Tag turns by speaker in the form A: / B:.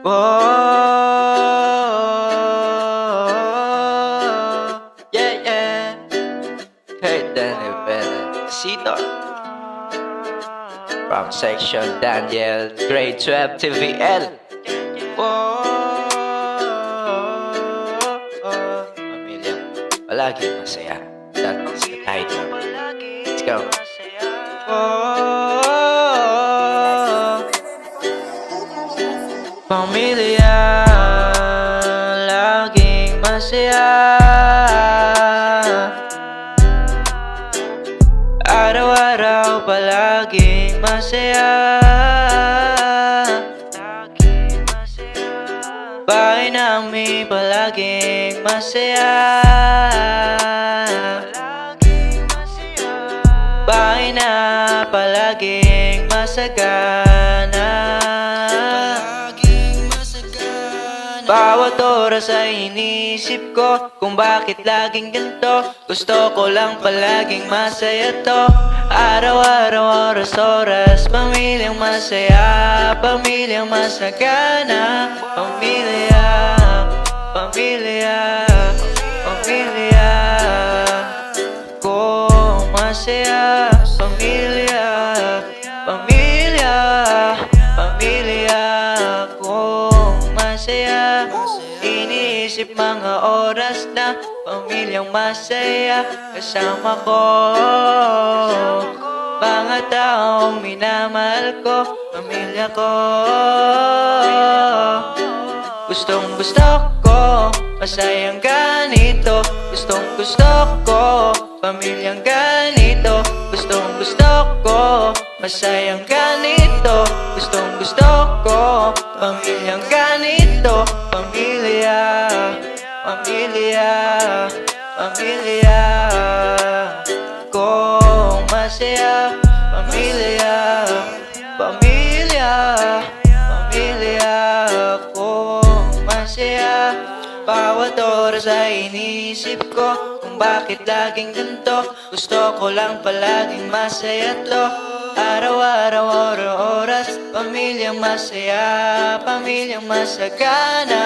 A: Oh, yeah, yeah. Hey, Daniel Benencito from section Daniel, grade 12 TVL. Oh, pamilyang palagi masaya. That is the title. Let's go. Oh, pamilya, laging masaya. Araw-araw palaging masaya. Bahay namin palaging masaya. Bahay na palaging masagana. Bawat oras ay inisip ko kung bakit laging ganito. Gusto ko lang palaging masaya to. Araw-araw, oras-oras, pamilyang masaya, pamilyang masagana. Pamilya, pamilya, pamilya ko masaya. Pamilya, pamilya, pamilya ko masaya. Iniisip mga oras na pamilyang masaya kasama ko. Mga taong minamahal ko, pamilya ko. Gustong gusto ko, masayang ganito. Gustong gusto ko, pamilyang ganito. Gustong gusto ko, masayang ganito. Gustong gusto ko, pamilyang ganito. Pamilya, pamilya, pamilya ko masaya. Pamilya, pamilya, pamilya ko masaya. Bawat oras ay inisip ko kung bakit laging ganito. Gusto ko lang palaging masaya to. Araw-araw, oras, pamilyang masaya, pamilyang masagana.